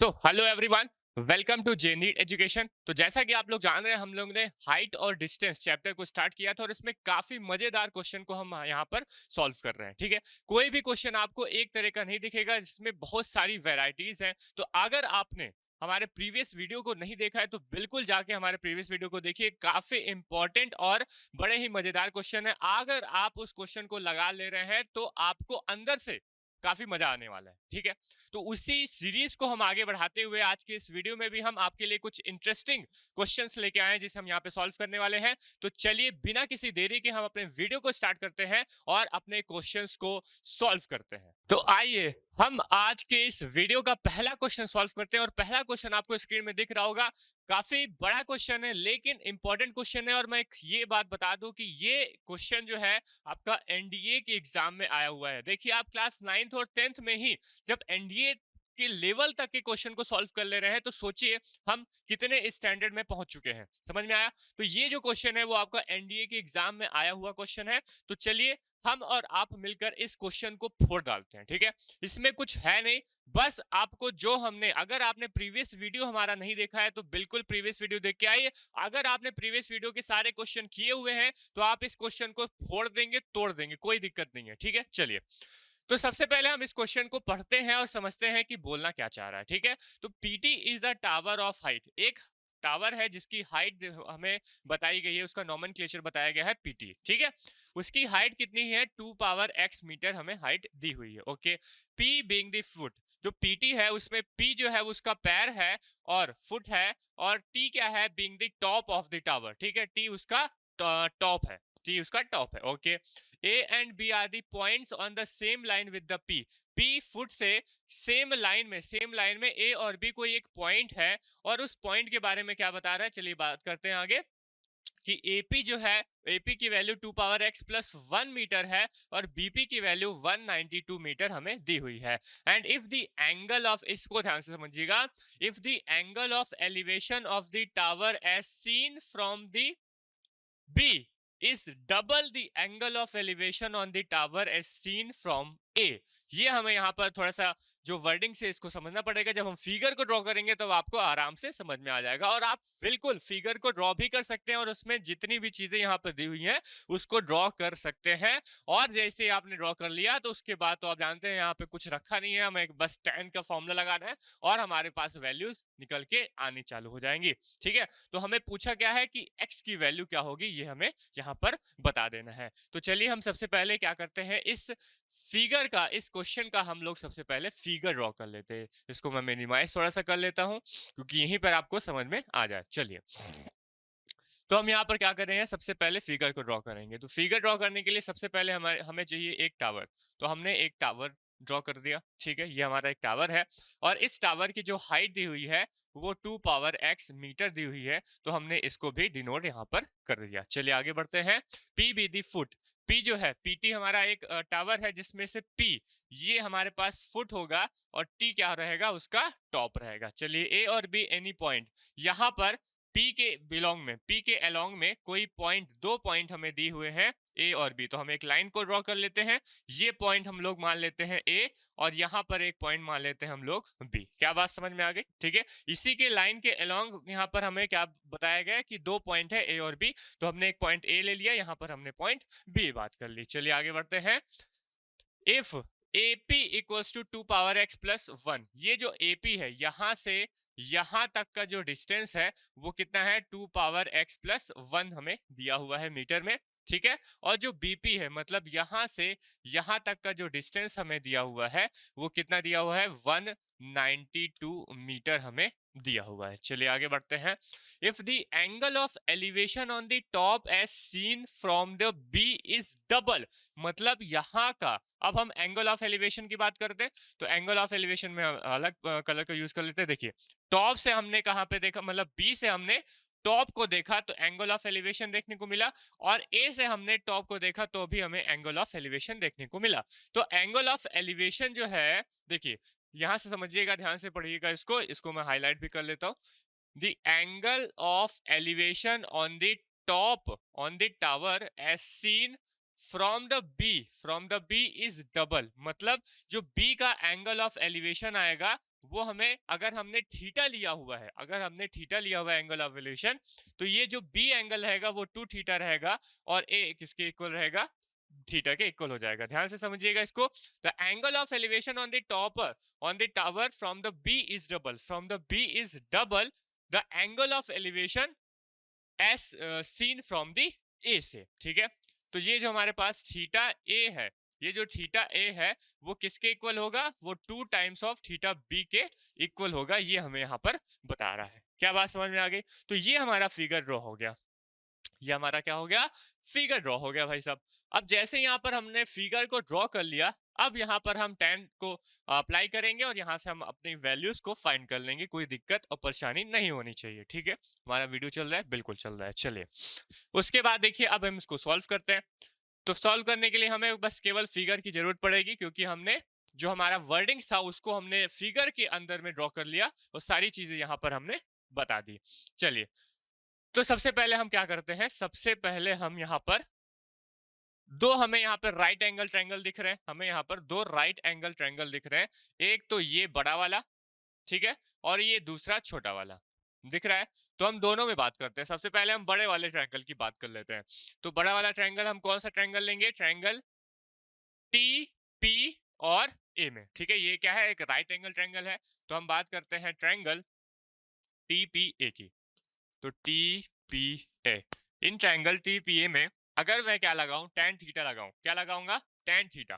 So hello everyone, welcome to J NEET education. तो जैसा कि आप लोग जान रहे हैं, हम लोग ने हाइट और डिस्टेंस चैप्टर को स्टार्ट किया था और इसमें काफी मजेदार क्वेश्चन को हम यहाँ पर सॉल्व कर रहे हैं। ठीक है, कोई भी क्वेश्चन आपको एक तरह का नहीं दिखेगा, जिसमें बहुत सारी वेराइटीज हैं। तो अगर आपने हमारे प्रीवियस वीडियो को नहीं देखा है तो बिल्कुल जाके हमारे प्रीवियस वीडियो को देखिए, काफी इंपॉर्टेंट और बड़े ही मजेदार क्वेश्चन है। अगर आप उस क्वेश्चन को लगा ले रहे हैं तो आपको अंदर से काफी मजा आने वाला है। ठीक है, तो उसी सीरीज को हम आगे बढ़ाते हुए आज के इस वीडियो में भी हम आपके लिए कुछ इंटरेस्टिंग क्वेश्चंस लेके आए हैं, जिसे हम यहाँ पे सॉल्व करने वाले हैं। तो चलिए बिना किसी देरी के हम अपने वीडियो को स्टार्ट करते हैं और अपने क्वेश्चंस को सॉल्व करते हैं। तो आइए हम आज के इस वीडियो का पहला क्वेश्चन सॉल्व करते हैं। और पहला क्वेश्चन आपको स्क्रीन में दिख रहा होगा, काफी बड़ा क्वेश्चन है लेकिन इंपॉर्टेंट क्वेश्चन है। और मैं ये बात बता दूं कि ये क्वेश्चन जो है आपका एनडीए के एग्जाम में आया हुआ है। देखिए, आप क्लास 9th और 10th में ही जब एनडीए के लेवल तक के क्वेश्चन को सॉल्व कर ले रहे हैं, तो सोचिए हम कितने स्टैंडर्ड में पहुंच चुके हैं। समझ में आया? तो ये जो क्वेश्चन है वो आपका एनडीए के एग्जाम में आया हुआ क्वेश्चन है। तो चलिए हम और आप मिलकर इस क्वेश्चन को फोड़ डालते हैं। ठीक है, इसमें कुछ है नहीं, बस आपको जो हमने, अगर आपने प्रीवियस वीडियो हमारा नहीं देखा है तो बिल्कुल प्रीवियस वीडियो देख के आइए। अगर आपने प्रीवियस वीडियो के सारे क्वेश्चन किए हुए हैं तो आप इस क्वेश्चन को फोड़ देंगे, तोड़ देंगे, कोई दिक्कत नहीं है। ठीक है, चलिए तो सबसे पहले हम इस क्वेश्चन को पढ़ते हैं और समझते हैं कि बोलना क्या चाह रहा है। ठीक है, तो PT is a tower of height. एक टावर है जिसकी हाइट हमें बताई गई है, उसका नॉमेनक्लेचर बताया गया है पीटी। ठीक है, उसकी हाइट कितनी है? 2 पावर x मीटर हमें हाइट दी हुई है। Okay, p being the foot, जो पीटी है उसमें p जो है उसका पैर है और फुट है, और t क्या है? Being the top of the tower. ठीक है, t उसका टॉप है, टी उसका टॉप है। Okay, A and B are the points on the same line with the P. P foot से सेम लाइन में ए और बी कोई एक पॉइंट है, और उस पॉइंट के बारे में क्या बता रहा है, चलिए बात करते हैं आगे। कि एपी जो है, एपी की value 2 power x plus 1 metre है, और बीपी की वैल्यू 192 मीटर हमें दी हुई है। And if the angle of, इसको ध्यान से समझिएगा, if the angle of elevation of the tower as seen from the B is double the angle of elevation on the tower as seen from A। ये हमें यहाँ पर थोड़ा सा जो वर्डिंग से इसको समझना पड़ेगा। जब हम फिगर को ड्रॉ करेंगे तो आपको आराम से समझ में आ जाएगा, और आप बिल्कुल फिगर को ड्रॉ भी कर सकते हैं और उसमें जितनी भी चीजें यहाँ पर दी हुई हैं उसको ड्रॉ कर सकते हैं। और जैसे आपने ड्रॉ कर लिया तो उसके बाद तो आप जानते हैं यहाँ पे कुछ रखा नहीं है, हमें बस tan का फॉर्मूला लगाना है और हमारे पास वैल्यूज निकल के आनी चालू हो जाएंगी। ठीक है, तो हमें पूछा क्या है कि x की वैल्यू क्या होगी, ये हमें यहाँ पर बता देना है। तो चलिए हम सबसे पहले क्या करते हैं, इस फिगर का, इस क्वेश्चन का हम लोग सबसे पहले फिगर ड्रॉ कर लेते हैं। इसको मैं मिनिमाइज थोड़ा सा कर लेता हूं क्योंकि यहीं पर आपको समझ में आ जाए। चलिए, तो हम यहाँ पर क्या कर रहे हैं, सबसे पहले फिगर को ड्रॉ करेंगे। तो फिगर ड्रॉ करने के लिए सबसे पहले हमें चाहिए एक टावर। तो हमने एक टावर ड्रॉ कर दिया। ठीक है, ये हमारा एक टावर है, और इस टावर की जो हाइट दी हुई है वो 2 पावर x मीटर दी हुई है। तो हमने इसको भी डिनोट यहाँ पर कर दिया। चलिए आगे बढ़ते हैं। p be the foot, p जो है, pt हमारा एक टावर है जिसमें से p ये हमारे पास फुट होगा, और t क्या रहेगा, उसका टॉप रहेगा। चलिए a और b एनी पॉइंट, यहाँ पर पी के अलोंग में कोई पॉइंट, दो पॉइंट हमें दी हुए हैं ए और बी। तो हम एक लाइन को ड्रॉ कर लेते हैं। ये पॉइंट हम लोग मान लेते हैं ए, और यहाँ पर एक पॉइंट मान लेते हैं हम लोग बी। क्या बात समझ में आ गई? ठीक है, इसी के लाइन के अलोंग यहाँ पर हमें क्या बताया गया कि दो पॉइंट है ए और बी। तो हमने एक पॉइंट ए ले लिया, यहाँ पर हमने पॉइंट बी बात कर ली। चलिए आगे बढ़ते हैं। If AP equals to 2 power x plus 1, ये जो AP है यहाँ से यहाँ तक का जो डिस्टेंस है वो कितना है? 2 पावर x प्लस 1 हमें दिया हुआ है मीटर में। ठीक है, और जो BP है, मतलब यहाँ से यहाँ तक का जो डिस्टेंस हमें दिया हुआ है वो कितना दिया हुआ है? 192 मीटर हमें दिया हुआ है। चलिए आगे बढ़ते हैं। If the angle of elevation on the top as seen from the B is double, मतलब यहाँ का, अब हम एंगल ऑफ एलिवेशन की बात करते हैं तो एंगल ऑफ एलिवेशन में अलग कलर का यूज कर लेते हैं। देखिए, टॉप से हमने कहां पे देखा, मतलब बी से हमने टॉप को देखा तो एंगल ऑफ एलिवेशन देखने को मिला, और ए से हमने टॉप को देखा तो भी हमें एंगल ऑफ एलिवेशन देखने को मिला। तो एंगल ऑफ एलिवेशन जो है, देखिए यहां से समझिएगा, ध्यान से पढ़िएगा, इसको मैं हाईलाइट भी कर लेता हूं। The angle of elevation on the top on the tower as seen from the B is double, मतलब जो बी का एंगल ऑफ एलिवेशन आएगा वो हमें, अगर हमने थीटा लिया हुआ है, अगर हमने थीटा लिया हुआ है एंगल ऑफ एलिवेशन, तो ये जो बी एंगल रहेगा वो 2 थीटा रहेगा और ए किसके इक्वल रहेगा, थीटा के इक्वल हो जाएगा। ध्यान से समझिएगा इसको। The angle of elevation on the topper on the tower from the B is double, from the B is double the angle of elevation as seen from the A से। ठीक है, तो ये जो हमारे पास थीटा ए है, ये जो थीटा ए है वो किसके इक्वल होगा, वो 2 टाइम्स ऑफ थीटा बी के इक्वल होगा, ये हमें यहाँ पर बता रहा है। क्या बात समझ में आ गई? तो ये हमारा फिगर ड्रॉ हो गया, ये हमारा क्या हो गया, फिगर ड्रॉ हो गया भाई साहब। अब जैसे यहाँ पर हमने फिगर को ड्रॉ कर लिया, अब यहाँ पर हम tan को अप्लाई करेंगे और यहाँ से हम अपनी वैल्यूज को फाइंड कर लेंगे, कोई दिक्कत और परेशानी नहीं होनी चाहिए। ठीक है, हमारा वीडियो चल रहा है, बिल्कुल चल रहा है। चलिए उसके बाद देखिए, अब हम इसको सॉल्व करते हैं। तो सॉल्व करने के लिए हमें बस केवल फिगर की जरूरत पड़ेगी, क्योंकि हमने जो हमारा वर्डिंग्स था उसको हमने फिगर के अंदर में ड्रॉ कर लिया और सारी चीजें यहाँ पर हमने बता दी। चलिए, तो सबसे पहले हम क्या करते हैं, सबसे पहले हम यहाँ पर दो, हमें यहाँ पर राइट एंगल ट्रायंगल दिख रहे हैं, हमें यहाँ पर दो राइट एंगल ट्रायंगल दिख रहे हैं। एक तो ये बड़ा वाला, ठीक है, और ये दूसरा छोटा वाला दिख रहा है। तो हम दोनों में बात करते हैं। सबसे पहले हम बड़े वाले ट्रायंगल की बात कर लेते हैं। तो बड़ा वाला ट्रायंगल हम कौन सा ट्रायंगल लेंगे, ट्रायंगल टी पी और ए में। ठीक है, ये क्या है, एक राइट एंगल ट्रायंगल है। तो हम बात करते हैं ट्रायंगल टी पी ए की। तो T P A, in triangle T P A में अगर मैं क्या लगाऊं, tan थीटा लगाऊं, क्या लगाऊंगा, tan थीटा।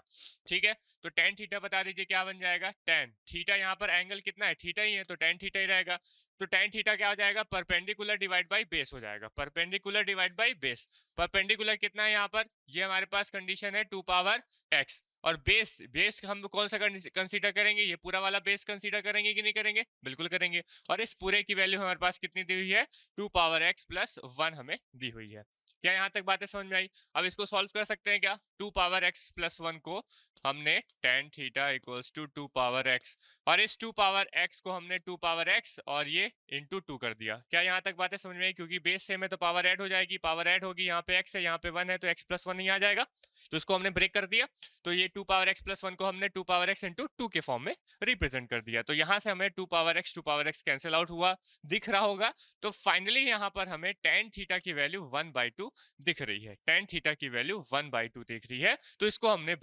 ठीक है, तो tan थीटा बता दीजिए क्या बन जाएगा, tan थीटा, यहाँ पर एंगल कितना है, थीटा ही है, तो tan थीटा ही रहेगा। तो tan थीटा क्या हो जाएगा, परपेंडिकुलर डिवाइड बाय बेस हो जाएगा, perpendicular divide by base. Perpendicular कितना है यहाँ पर, ये हमारे पास कंडीशन है 2 पावर x, और बेस, बेस हम कौन सा कंसीडर करेंगे, ये पूरा वाला बेस कंसीडर करेंगे कि नहीं करेंगे, बिल्कुल करेंगे। और इस पूरे की वैल्यू हमारे पास कितनी दी हुई है, 2 पावर x प्लस 1 हमें दी हुई है। क्या यहाँ तक बातें समझ में आई? अब इसको सॉल्व कर सकते हैं क्या, 2 पावर x प्लस 1 को हमने tan theta equals to 2 power x, और इस 2 पावर x को हमने 2 पावर x और ये इंटू 2 कर दिया। क्या यहाँ तक बातें समझ में आई? क्योंकि बेस सेम है तो पावर ऐड हो जाएगी, पावर ऐड होगी, यहाँ पे x है यहाँ पे 1 है, तो x प्लस 1 ही आ जाएगा, तो इसको हमने ब्रेक कर दिया। तो ये 2 पावर x प्लस 1 को हमने 2 पावर x इंटू 2 के फॉर्म में रिप्रेजेंट कर दिया। तो यहाँ से हमें 2 पावर x कैंसिल आउट हुआ, दिख रहा होगा। तो फाइनली यहाँ पर हमें tan थीटा की वैल्यू 1/2 दिख रही है, tan थीटा की वैल्यू 1/2 दिख रही है। तो इसको हमने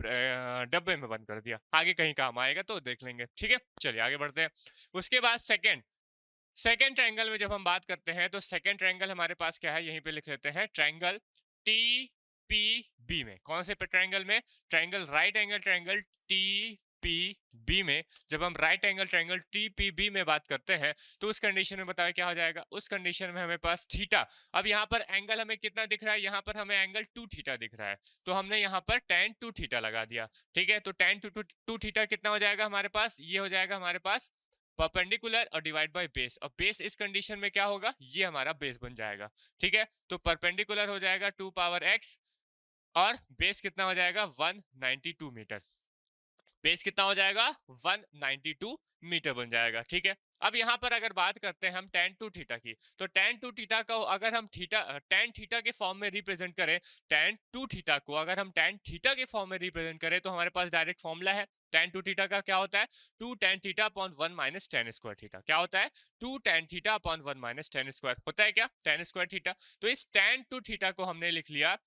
डब्बे में बंद कर दिया, आगे कहीं काम आएगा तो देख लेंगे। ठीक है, चलिए आगे बढ़ते हैं। उसके बाद सेकेंड ट्रायंगल में जब हम बात करते हैं, तो सेकेंड ट्रायंगल हमारे पास क्या है, यहीं पे लिख लेते हैं, ट्रायंगल टी पी बी में। कौन से ट्रायंगल में, triangle right angle triangle T P B में। जब हम right angle triangle T P B में बात करते हैं, तो उस कंडीशन में बताओ क्या हो जाएगा, उस कंडीशन में हमें पास थीटा, अब यहाँ पर एंगल हमें कितना दिख रहा है, यहाँ पर हमें एंगल 2 थीटा दिख रहा है, तो हमने यहाँ पर tan 2 थीटा लगा दिया। ठीक है, तो tan 2 थीटा कितना हो जाएगा हमारे पास, ये हो जाएगा हमारे पास परपेंडिकुलर और डिवाइड बाय बेस, और बेस इस कंडीशन में क्या होगा, ये हमारा बेस बन जाएगा। ठीक है, तो परपेंडिकुलर हो जाएगा 2 पावर x और बेस कितना हो जाएगा 192 मीटर, बेस कितना हो जाएगा 192 मीटर बन जाएगा। ठीक है, अब यहाँ पर अगर बात करते हैं हम tan 2 थीटा की, तो tan 2 थीटा को अगर हम tan थीटा के फॉर्म में रिप्रेजेंट करें, tan 2 थीटा को अगर हम tan थीटा के फॉर्म में रिप्रेजेंट करें, तो हमारे पास डायरेक्ट फॉर्मूला है। tan 2 थीटा का क्या होता है, 2 tan theta upon 1 minus tan square theta. क्या होता है, 2 tan theta upon 1 minus tan square होता है, क्या, tan स्क्वायर थीटा। तो इस tan 2 थीटा को हमने लिख लिया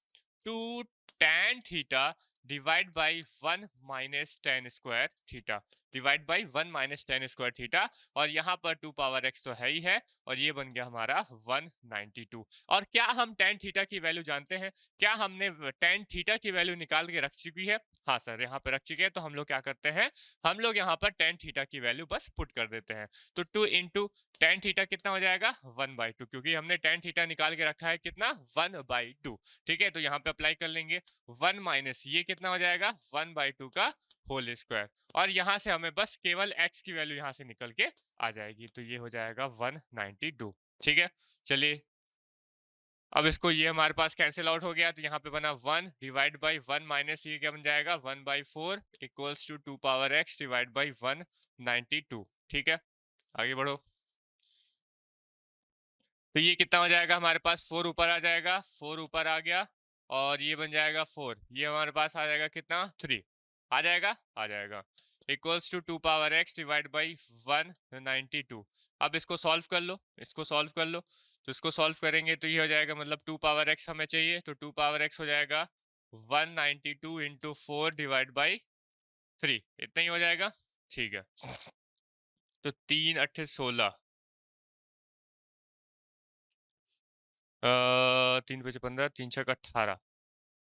2 tan theta divide by 1 minus tan square theta, divide by 1 minus tan square theta, और यहाँ पर 2 पावर x तो है ही है, और ये बन गया हमारा 192। और क्या हम tan थीटा की वैल्यू जानते हैं, क्या हमने tan थीटा की वैल्यू निकाल के रख चुकी है, हाँ सर यहाँ पे रख चुके हैं। तो हम लोग क्या करते हैं, हम लोग यहाँ पर tan थीटा की वैल्यू बस पुट कर देते हैं। तो 2 इंटू tan थीटा कितना हो जाएगा 1/2, क्योंकि हमने tan थीटा निकाल के रखा है कितना 1/2। ठीक है, तो यहाँ पे अप्लाई कर लेंगे 1 माइनस ये कितना हो जाएगा 1/2 का होल स्क्वायर, और यहाँ से हमें बस केवल x की वैल्यू यहाँ से निकल के आ जाएगी, तो ये हो जाएगा 192। ठीक है, चलिए अब इसको, ये हमारे पास कैंसिल आउट हो गया, तो यहाँ पे बना 1 डिवाइड बाई 1 माइनस ये क्या बन जाएगा 1/4 equals to 2 power x divide by 192। ठीक है, आगे बढ़ो। तो ये कितना हो जाएगा हमारे पास, 4 ऊपर आ जाएगा, 4 ऊपर आ गया, और ये बन जाएगा 4, ये हमारे पास आ जाएगा कितना 3 आ जाएगा, आ जाएगा। Equals to 2 power x divide by 192। अब इसको सॉल्व कर लो, इसको सॉल्व कर लो। तो इसको सॉल्व करेंगे तो ये हो जाएगा, मतलब 2 पावर x हमें चाहिए, तो 2 पावर x हो जाएगा 192 इंटू 4 डिवाइड बाई 3, इतना ही हो जाएगा। ठीक है, तो 3 अट्ठे 16, 3 बजे 15, 3 छक 18,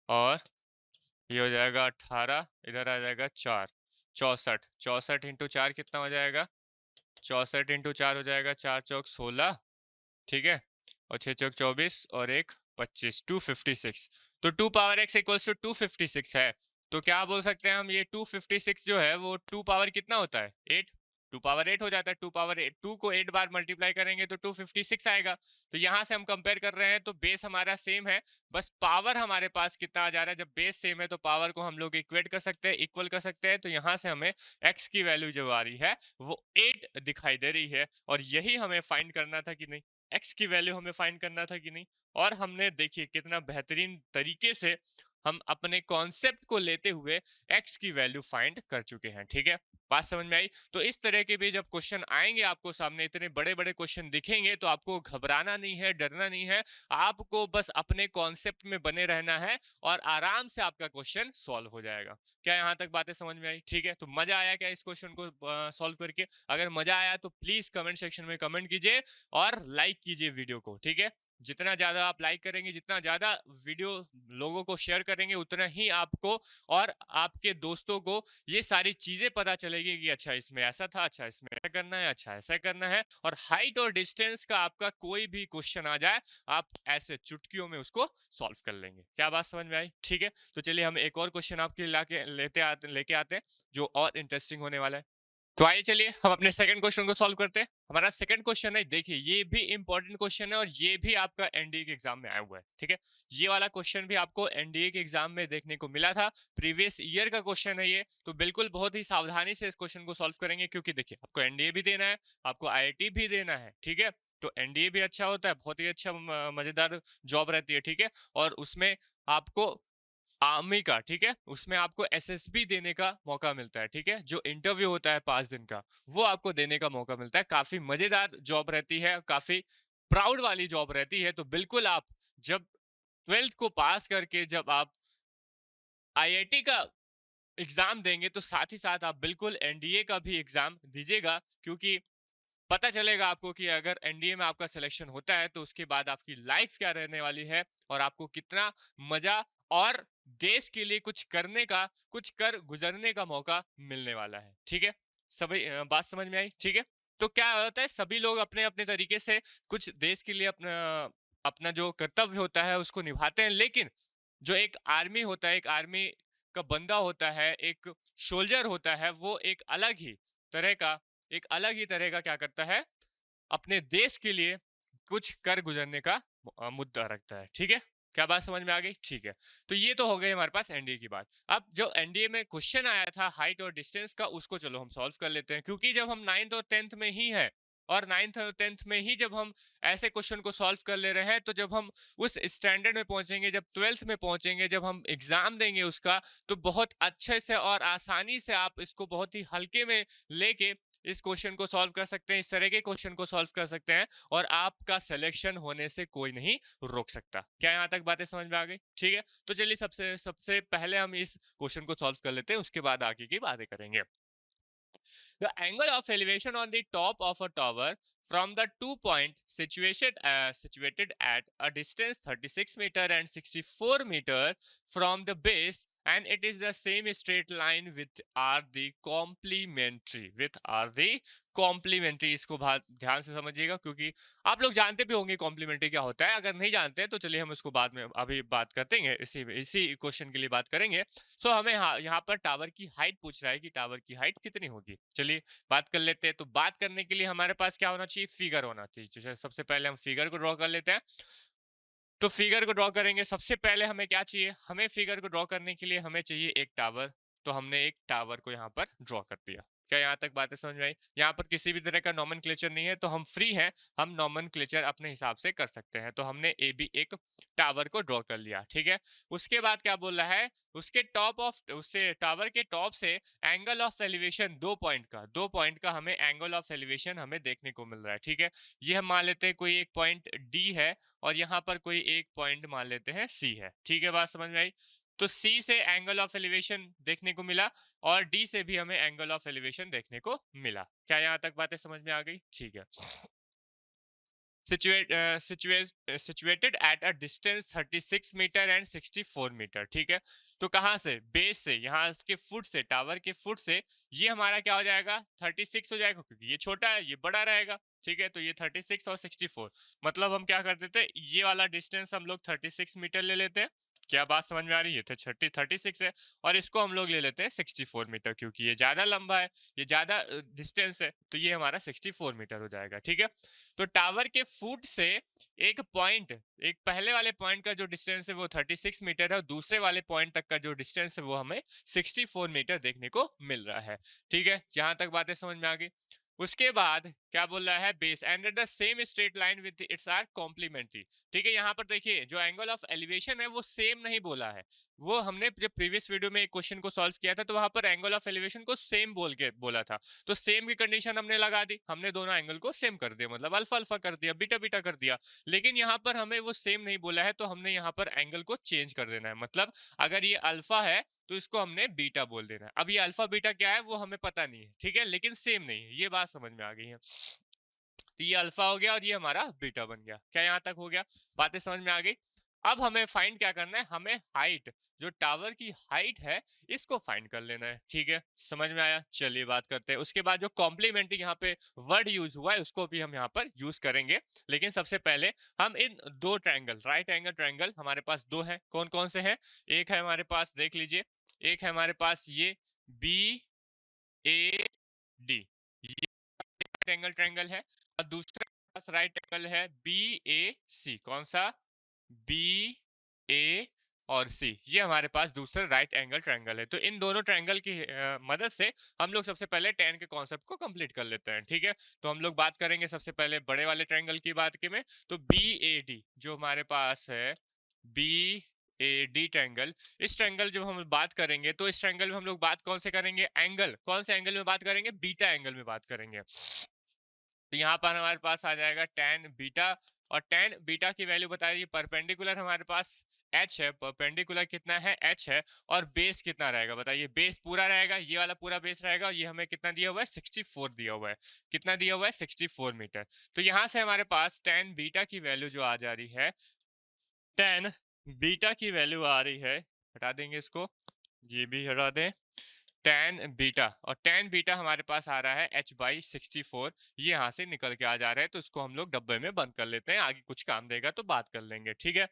और ये हो जाएगा 18, इधर आ जाएगा 4, 64, 64 इंटू 4 कितना हो जाएगा, 64 इंटू 4 हो जाएगा 4 चौक 16, ठीक है, और 6 चौक 24 और एक 25, 256। तो 2 पावर x इक्वल्स टू 256 है। तो क्या बोल सकते हैं हम, ये 256 जो है वो 2 पावर कितना होता है, 8, 2 पावर 8 हो जाता है। 2 पावर 8, 2 को 8 बार मल्टीप्लाई करेंगे तो 256 आएगा। तो यहाँ से हम कंपेयर कर रहे हैं तो बेस हमारा सेम है, बस पावर हमारे पास कितना आ जा रहा है। जब बेस सेम है तो पावर को हम लोग इक्वेट कर सकते हैं, इक्वल कर सकते हैं। तो यहाँ से हमें x की वैल्यू जो आ रही है वो 8 दिखाई दे रही है, और यही हमें फाइंड करना था कि नहीं, x की वैल्यू हमें फाइंड करना था कि नहीं। और हमने देखिए कितना बेहतरीन तरीके से हम अपने कॉन्सेप्ट को लेते हुए x की वैल्यू फाइंड कर चुके हैं। ठीक है, बात समझ में आई। तो इस तरह के भी जब क्वेश्चन आएंगे आपको सामने, इतने बड़े बड़े क्वेश्चन दिखेंगे, तो आपको घबराना नहीं है, डरना नहीं है, आपको बस अपने कॉन्सेप्ट में बने रहना है और आराम से आपका क्वेश्चन सॉल्व हो जाएगा। क्या यहाँ तक बातें समझ में आई? ठीक है, तो मजा आया क्या इस क्वेश्चन को सॉल्व करके? अगर मजा आया तो प्लीज कमेंट सेक्शन में कमेंट कीजिए और लाइक कीजिए वीडियो को। ठीक है, जितना ज्यादा आप लाइक करेंगे, जितना ज्यादा वीडियो लोगों को शेयर करेंगे, उतना ही आपको और आपके दोस्तों को ये सारी चीजें पता चलेगी कि अच्छा इसमें ऐसा था, अच्छा इसमें ऐसा करना है, अच्छा ऐसा करना है। और हाइट और डिस्टेंस का आपका कोई भी क्वेश्चन आ जाए, आप ऐसे चुटकियों में उसको सॉल्व कर लेंगे। क्या बात समझ में आई? ठीक है, तो चलिए हम एक और क्वेश्चन आपके लेके आते हैं जो और इंटरेस्टिंग होने वाला है। तो आइए चलिए हम अपने सेकंड क्वेश्चन को सॉल्व करते हैं। हमारा सेकंड क्वेश्चन है, देखिए ये भी इंपॉर्टेंट क्वेश्चन है और ये भी आपका एनडीए के एग्जाम में आया हुआ है। ठीक है, ये वाला क्वेश्चन भी आपको एनडीए के एग्जाम में देखने को मिला था, प्रीवियस ईयर का क्वेश्चन है ये। तो बिल्कुल बहुत ही सावधानी से इस क्वेश्चन को सॉल्व करेंगे, क्योंकि देखिए आपको एनडीए भी देना है, आपको आईआईटी भी देना है। ठीक है, तो एनडीए भी अच्छा होता है, बहुत ही अच्छा मजेदार जॉब रहती है। ठीक है, और उसमें आपको आर्मी का, ठीक है, उसमें आपको एसएसबी देने का मौका मिलता है। ठीक है, जो इंटरव्यू होता है 5 दिन का, वो आपको देने का मौका मिलता है। काफी मजेदार जॉब रहती है, काफी प्राउड वाली जॉब रहती है। तो बिल्कुल आप जब 12th को पास करके जब आप आईआईटी का एग्जाम देंगे, तो साथ ही साथ आप बिल्कुल एनडीए का भी एग्जाम दीजिएगा, क्योंकि पता चलेगा आपको कि अगर एनडीए में आपका सिलेक्शन होता है तो उसके बाद आपकी लाइफ क्या रहने वाली है, और आपको कितना मजा और देश के लिए कुछ करने का, कुछ कर गुजरने का मौका मिलने वाला है। ठीक है, सभी बात समझ में आई? ठीक है, तो क्या होता है, सभी लोग अपने अपने तरीके से कुछ देश के लिए अपना अपना जो कर्तव्य होता है उसको निभाते हैं, लेकिन जो एक आर्मी होता है, एक आर्मी का बंदा होता है, एक सोल्जर होता है, वो एक अलग ही तरह का, एक अलग ही तरह का क्या करता है, अपने देश के लिए कुछ कर गुजरने का मुद्दा रखता है। ठीक है, क्या बात समझ में आ गई? ठीक है, तो ये तो हो गई हमारे पास एनडीए की बात। अब जो एनडीए में क्वेश्चन आया था हाइट और डिस्टेंस का, उसको चलो हम सॉल्व कर लेते हैं, क्योंकि जब हम 9th और 10th में ही है, और 9th और 10th में ही जब हम ऐसे क्वेश्चन को सॉल्व कर ले रहे हैं, तो जब हम उस स्टैंडर्ड में पहुंचेंगे, जब 12th में पहुंचेंगे, जब हम एग्जाम देंगे उसका, तो बहुत अच्छे से और आसानी से आप इसको बहुत ही हल्के में लेके इस क्वेश्चन को सॉल्व कर सकते हैं, इस तरह के क्वेश्चन को सॉल्व कर सकते हैं, और आपका सिलेक्शन होने से कोई नहीं रोक सकता। क्या यहाँ तक बातें समझ में आ गई? ठीक है, तो चलिए सबसे सबसे पहले हम इस क्वेश्चन को सॉल्व कर लेते हैं, उसके बाद आगे की बातें करेंगे। The angle of elevation on the top of a tower from the 2 point situated at a distance 36 meter and 64 meter from the base, and it is the same straight line with are the complementary। इसको ध्यान से समझिएगा, क्योंकि आप लोग जानते भी होंगे कॉम्प्लीमेंट्री क्या होता है। अगर नहीं जानते हैं तो चलिए हम इसको बाद में अभी बात करते हैं, इसी क्वेश्चन के लिए बात करेंगे। सो हमें यहाँ पर टावर की हाइट पूछ रहा है कि टावर की हाइट कितनी होगी। चलिए बात कर लेते हैं। तो बात करने के लिए हमारे पास क्या होना चाहिए, फिगर होना चाहिए। सबसे पहले हम फिगर को ड्रॉ कर लेते हैं। तो फिगर को ड्रॉ करेंगे, सबसे पहले हमें क्या चाहिए, हमें फिगर को ड्रॉ करने के लिए हमें चाहिए एक टावर। तो हमने एक टावर को यहाँ पर ड्रॉ कर दिया। क्या यहाँ तक बातें समझ में आई? यहाँ पर किसी भी तरह का नॉमेनक्लेचर नहीं है, तो हम फ्री हैं, हम नॉमेनक्लेचर अपने हिसाब से कर सकते हैं। तो हमने ए बी एक टावर को ड्रॉ कर लिया, ठीक है। उसके बाद क्या बोल रहा है, उसके टॉप ऑफ, उससे टावर के टॉप से एंगल ऑफ एलिवेशन 2 पॉइंट का हमें एंगल ऑफ एलिवेशन हमें देखने को मिल रहा है, ठीक है। ये हम मान लेते हैं कोई एक पॉइंट डी है और यहाँ पर कोई एक पॉइंट मान लेते हैं सी है, ठीक है। बात समझ में आई? तो सी से एंगल ऑफ एलिवेशन देखने को मिला और डी से भी हमें एंगल ऑफ एलिवेशन देखने को मिला। क्या यहाँ तक बातें समझ में आ गई? ठीक है। Situated at a distance 36 metre and 64 metre, ठीक है। तो कहाँ से? बेस से, यहाँ इसके फुट से, टावर के फुट से ये हमारा क्या हो जाएगा, 36 हो जाएगा, क्योंकि ये छोटा है, ये बड़ा रहेगा, ठीक है। तो ये 36 और 64, मतलब हम क्या कर देते हैं, ये वाला डिस्टेंस हम लोग 36 मीटर ले लेते हैं। क्या बात समझ में आ रही है? ये 36 है और इसको हम लोग ले लेते हैं 64 मीटर, क्योंकि ये ज्यादा लंबा है, ये ज्यादा डिस्टेंस है, तो ये हमारा 64 मीटर हो जाएगा, ठीक है। तो टावर के फुट से एक पॉइंट, एक पहले वाले पॉइंट का जो डिस्टेंस है वो 36 मीटर है और दूसरे वाले पॉइंट तक का जो डिस्टेंस है वो हमें 64 मीटर देखने को मिल रहा है, ठीक है। यहां तक बातें समझ में आ गई। उसके बाद क्या बोल रहा है, base and the same straight line with its are complementary, ठीक है। यहाँ पर देखिए जो एंगल ऑफ एलिवेशन है वो सेम नहीं बोला है, वो हमने जब प्रीवियस वीडियो में एक क्वेश्चन को सॉल्व किया था तो वहां पर एंगल ऑफ एलिवेशन को सेम बोल के बोला था, तो सेम की कंडीशन हमने लगा दी, हमने दोनों एंगल को सेम कर दिया, मतलब अल्फा अल्फा कर दिया, बीटा बीटा कर दिया। लेकिन यहाँ पर हमें वो सेम नहीं बोला है, तो हमने यहाँ पर एंगल को चेंज कर देना है, मतलब अगर ये अल्फा है तो इसको हमने बीटा बोल देना है। अब ये अल्फा बीटा क्या है वो हमें पता नहीं है, ठीक है, लेकिन सेम नहीं है, ये बात समझ में आ गई है। तो ये अल्फा हो गया और ये हमारा बीटा बन गया। क्या यहाँ तक हो गया? बातें समझ में आ गई। अब हमें फाइंड क्या करना है, हमें हाइट, जो टावर की हाइट है इसको फाइंड कर लेना है, ठीक है। समझ में आया? चलिए बात करते हैं। उसके बाद जो कॉम्प्लीमेंट्री यहाँ पे वर्ड यूज हुआ है उसको भी हम यहाँ पर यूज करेंगे, लेकिन सबसे पहले हम इन दो ट्रायंगल, राइट एंगल ट्रायंगल हमारे पास दो हैं, कौन कौन से हैं? एक है हमारे पास, देख लीजिए, एक है हमारे पास ये बी ए डी, ये राइट एंगल ट्रायंगल है, और दूसरा पास राइट एंगल है बी ए सी। कौन सा? बी ए और सी, ये हमारे पास दूसरा राइट एंगल ट्रायंगल है। तो इन दोनों ट्रायंगल की मदद से हम लोग सबसे पहले टेन के कॉन्सेप्ट को कंप्लीट कर लेते हैं, ठीक है। तो हम लोग बात करेंगे सबसे पहले बड़े वाले ट्रायंगल की बात की में, तो बी ए डी जो हमारे पास है, बी ए डी ट्रायंगल, इस ट्रायंगल जब हम बात करेंगे तो इस ट्रायंगल में हम लोग बात कौन से करेंगे, एंगल, कौन से एंगल में बात करेंगे, बीटा एंगल में बात करेंगे। तो यहाँ पर हमारे पास आ जाएगा tan बीटा, और tan बीटा की वैल्यू बता रही है, परपेंडिकुलर हमारे पास h है, परपेंडिकुलर कितना है, h है, और बेस कितना रहेगा बताइए, बेस पूरा रहेगा, ये वाला पूरा बेस रहेगा, और ये हमें कितना दिया हुआ है, 64 दिया हुआ है, कितना दिया हुआ है, 64 मीटर। तो यहाँ से हमारे पास tan बीटा की वैल्यू जो आ जा रही है, tan बीटा की वैल्यू आ रही है, हटा देंगे इसको, ये भी हटा दें, tan बीटा, और tan बीटा हमारे पास आ रहा है h/64, ये यहाँ से निकल के आ जा रहा है, तो इसको हम लोग डब्बे में बंद कर लेते हैं, आगे कुछ काम देगा तो बात कर लेंगे, ठीक है।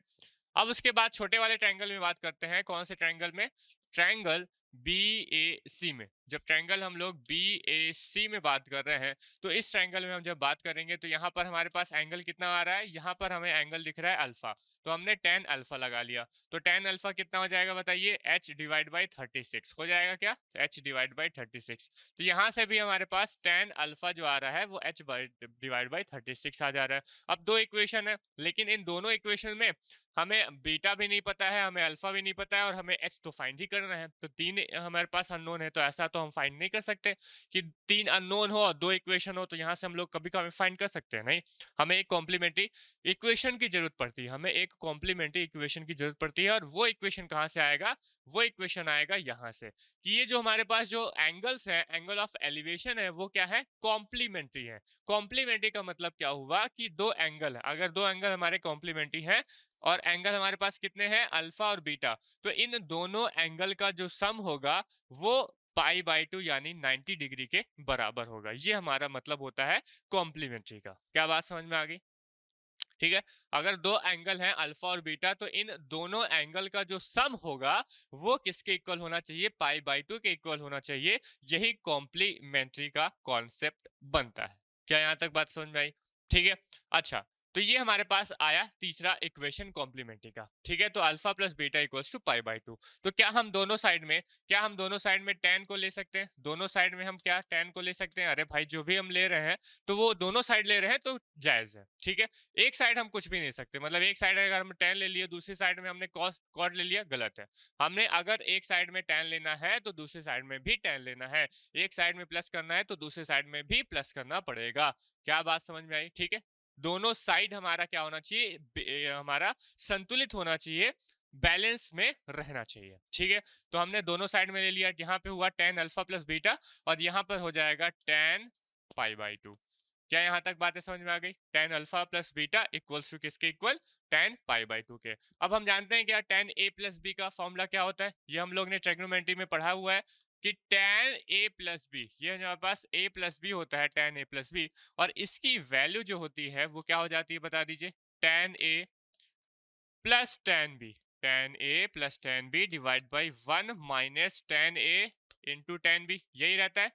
अब उसके बाद छोटे वाले ट्रायंगल में बात करते हैं, कौन से ट्रायंगल में, ट्रायंगल बी ए सी में। जब ट्रायंगल हम लोग बी ए सी में बात कर रहे हैं, तो इस ट्रायंगल में हम जब बात करेंगे तो यहाँ पर हमारे पास एंगल कितना आ रहा है, यहाँ पर हमें एंगल दिख रहा है अल्फा, तो हमने tan अल्फा लगा लिया। तो tan अल्फा कितना हो जाएगा बताइए, h/36 हो जाएगा, क्या, h/36। तो यहाँ से भी हमारे पास tan अल्फा जो आ रहा है वो h/36 आ जा रहा है। अब दो इक्वेशन है, लेकिन इन दोनों इक्वेशन में हमें बीटा भी नहीं पता है, हमें अल्फा भी नहीं पता है, और हमें एच तो फाइंड ही करना है। तो तीन हमारे पास अननोन है, तो ऐसा तो हम फाइंड नहीं कर सकते कि तीन अननोन हो और दो इक्वेशन हो, तो यहाँ से हम लोग कभी कभी फाइंड कर सकते हैं, नहीं, हमें एक कॉम्प्लीमेंट्री इक्वेशन की जरूरत पड़ती है, हमें एक कॉम्प्लीमेंट्री इक्वेशन की जरूरत पड़ती है। और वो इक्वेशन कहाँ से आएगा, वो इक्वेशन आएगा यहाँ से, कि ये जो हमारे पास जो एंगल्स है, एंगल ऑफ एलिवेशन है, वो क्या है, कॉम्प्लीमेंट्री है। कॉम्प्लीमेंट्री का मतलब क्या हुआ कि दो एंगल है, अगर दो एंगल हमारे कॉम्प्लीमेंट्री है और एंगल हमारे पास कितने हैं, अल्फा और बीटा, तो इन दोनों एंगल का जो सम होगा वो π/2 यानी 90 डिग्री के बराबर होगा। ये हमारा मतलब होता है कॉम्प्लीमेंट्री का। क्या बात समझ में आ गई? ठीक है। अगर दो एंगल हैं अल्फा और बीटा, तो इन दोनों एंगल का जो सम होगा वो किसके इक्वल होना चाहिए, π/2 के इक्वल होना चाहिए। यही कॉम्प्लीमेंट्री का कॉन्सेप्ट बनता है। क्या यहां तक बात समझ में आई? ठीक है। अच्छा, तो ये हमारे पास आया तीसरा इक्वेशन कॉम्प्लीमेंट्री का, ठीक है। तो alpha plus beta equals to pi by two. तो क्या हम दोनों साइड में tan को ले सकते हैं? दोनों साइड में हम क्या tan को ले सकते हैं? अरे भाई जो भी हम ले रहे हैं तो वो दोनों साइड ले रहे हैं तो जायज है, ठीक है। एक साइड हम कुछ भी नहीं सकते, मतलब एक साइड अगर हम tan ले लिए, दूसरी साइड में हमने cos cot ले लिया, गलत है। हमने अगर एक साइड में tan लेना है तो दूसरी साइड में भी tan लेना है, एक साइड में प्लस करना है तो दूसरी साइड में भी प्लस करना पड़ेगा। क्या बात समझ में आई? ठीक है। दोनों साइड हमारा क्या होना चाहिए, हमारा संतुलित होना चाहिए, बैलेंस में रहना चाहिए, ठीक है। तो हमने दोनों साइड में ले लिया, यहाँ पे हुआ tan अल्फा प्लस बीटा और यहाँ पर हो जाएगा tan पाई बाई टू। क्या यहाँ तक बातें समझ में आ गई? tan alpha plus beta equals to किसके इक्वल? tan पाई बाई टू के। अब हम जानते हैं क्या tan a प्लस बी का फॉर्मूला क्या होता है? ये हम लोग ने ट्रिग्नोमेट्री में पढ़ा हुआ है कि tan a प्लस बी, ये हमारे पास a प्लस बी होता है, tan a प्लस बी, और इसकी वैल्यू जो होती है वो क्या हो जाती है बता दीजिए? tan a plus tan b, tan a plus tan b divide by 1 minus tan a into tan b, यही रहता है।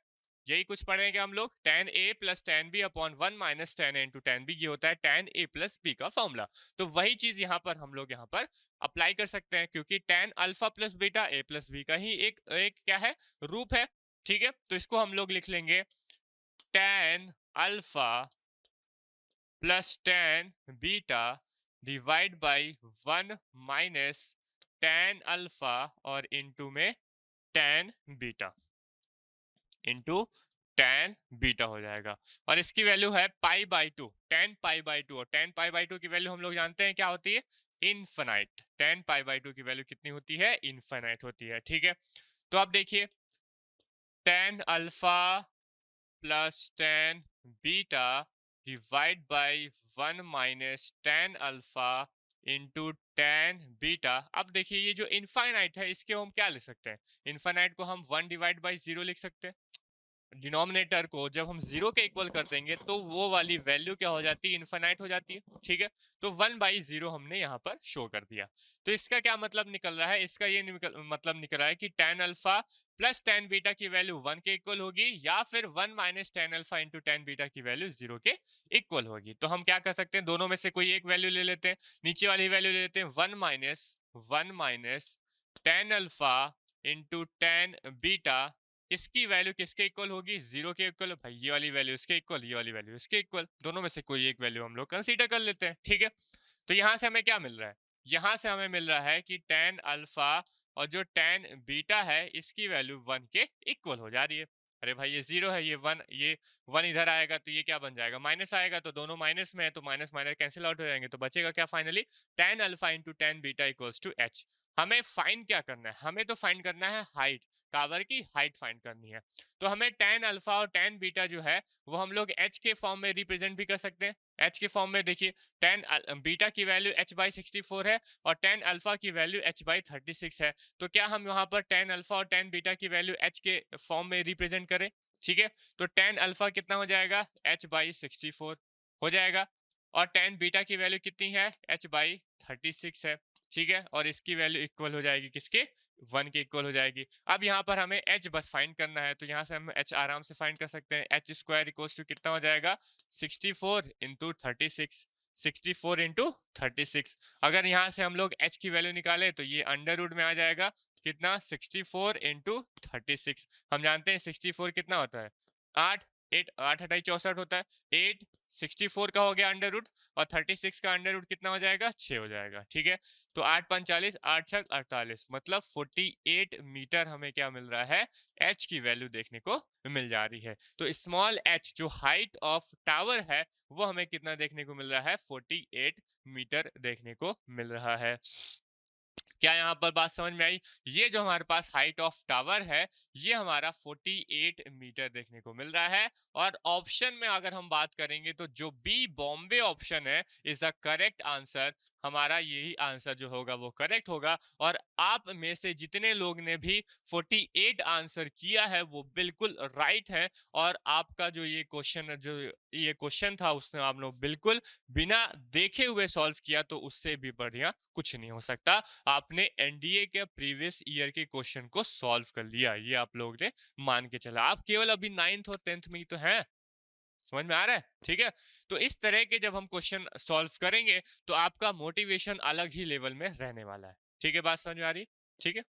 यही कुछ पढ़ेंगे हम लोग, tan a plus tan b upon 1 minus tan a into tan b, ये होता है tan a प्लस b का फॉर्मूला। तो वही चीज यहाँ पर हम लोग यहाँ पर अप्लाई कर सकते हैं, क्योंकि tan alpha plus beta a plus b का ही एक क्या है, रूप है, ठीक है। तो इसको हम लोग लिख लेंगे tan alpha plus tan beta divide by 1 minus tan alpha और इंटू में tan beta into tan beta हो जाएगा, और इसकी वैल्यू है पाई by to, tan pi by to, और tan पाई बाई टू की वैल्यू हम लोग जानते हैं क्या होती है? Infinite. tan pi by to की वैल्यू कितनी होती है? इनफाइनाइट होती है, ठीक है। तो अब देखिए tan alpha plus tan beta divide by 1 minus tan alpha into tan beta. अब देखिए ये जो इनफाइनाइट है इसके हम क्या लिख सकते हैं? इनफाइनाइट को हम 1 डिवाइड बाई 0 लिख सकते हैं। डिनोमिनेटर को जब हम जीरो के इक्वल कर देंगे तो वो वाली वैल्यू क्या हो जाती है? इनफाइनाइट हो जाती है, ठीक है। तो 1 बाई 0 हमने यहाँ पर शो कर दिया। तो इसका क्या मतलब निकल रहा है? इसका ये मतलब निकल रहा है कि tan alpha plus tan beta की वैल्यू 1 के इक्वल होगी, या फिर 1 minus tan alpha into tan beta की वैल्यू 0 के इक्वल होगी। तो हम क्या कर सकते हैं? दोनों में से कोई एक वैल्यू ले लेते हैं, नीचे वाली वैल्यू ले लेते हैं 1 minus tan alpha into tan beta, इसकी वैल्यू किसके इक्वल होगी? 0 के इक्वल। भाई ये वाली वैल्यू इसके इक्वल, ये वाली वैल्यू इसके इक्वल, दोनों में से कोई एक वैल्यू हम लोग कंसीडर कर लेते हैं, ठीक है। तो यहाँ से हमें क्या मिल रहा है? यहाँ से हमें मिल रहा है कि tan अल्फा और जो tan बीटा है इसकी वैल्यू 1 के इक्वल हो जा रही है। अरे भाई ये 0 है, ये 1 इधर आएगा तो ये क्या बन जाएगा? माइनस आएगा, तो दोनों माइनस में है तो माइनस माइनस कैंसिल आउट हो जाएंगे, तो बचेगा क्या finally? tan alpha into tan beta equals to h। हमें फाइंड क्या करना है? हमें तो फाइंड करना है हाइट, टावर की हाइट फाइंड करनी है। तो हमें tan अल्फा और tan बीटा जो है वो हम लोग h के फॉर्म में रिप्रेजेंट भी कर सकते हैं। h के फॉर्म में देखिए tan बीटा की वैल्यू h बाई 64 है और tan अल्फा की वैल्यू h बाई 36 है। तो क्या हम यहाँ पर tan अल्फा और tan बीटा की वैल्यू h के फॉर्म में रिप्रेजेंट करें? ठीक है। तो tan अल्फा कितना हो जाएगा? h बाई 64 हो जाएगा, और tan बीटा की वैल्यू कितनी है? h बाई 36 है, ठीक है। और इसकी वैल्यू इक्वल हो जाएगी किसके? 1 के इक्वल हो जाएगी। अब यहाँ पर हमें h बस फाइंड करना है, तो यहाँ से हम h आराम से फाइंड कर सकते हैं। h स्क्वायर इक्वल्स टू कितना हो जाएगा? 64 इंटू 36, 64 इंटू 36। अगर यहाँ से हम लोग h की वैल्यू निकाले तो ये अंडर रूट में आ जाएगा कितना? 64 इंटू 36। हम जानते हैं 64 कितना होता है? 8, 8 8 64 होता है। 8 64 का हो गया अंडर रूट, और 36 का अंडर रूट कितना हो जाएगा? 6 हो जाएगा, ठीक है। तो 8 5 40, 8 6 48, मतलब 48 मीटर हमें क्या मिल रहा है? h की वैल्यू देखने को मिल जा रही है। तो स्मॉल h जो हाइट ऑफ टावर है वो हमें कितना देखने को मिल रहा है? 48 मीटर देखने को मिल रहा है। क्या यहाँ पर बात समझ में आई? ये जो हमारे पास हाइट ऑफ टावर है ये हमारा 48 मीटर देखने को मिल रहा है। और ऑप्शन में अगर हम बात करेंगे तो जो बी बॉम्बे ऑप्शन है इज अ करेक्ट आंसर। हमारा यही आंसर जो होगा वो करेक्ट होगा। और आप में से जितने लोग ने भी 48 आंसर किया है वो बिल्कुल राइट है। और आपका जो ये क्वेश्चन था उसने आप लोग बिल्कुल बिना देखे हुए सॉल्व किया, तो उससे भी बढ़िया कुछ नहीं हो सकता। आपने एनडीए के प्रीवियस ईयर के क्वेश्चन को सॉल्व कर लिया, ये आप लोग ने मान के चला। आप केवल अभी 9th और 10th में ही तो हैं, समझ में आ रहा है? ठीक है? तो इस तरह के जब हम क्वेश्चन सॉल्व करेंगे, तो आपका मोटिवेशन अलग ही लेवल में रहने वाला है। ठीक है, बात समझ में आ रही है? ठीक है?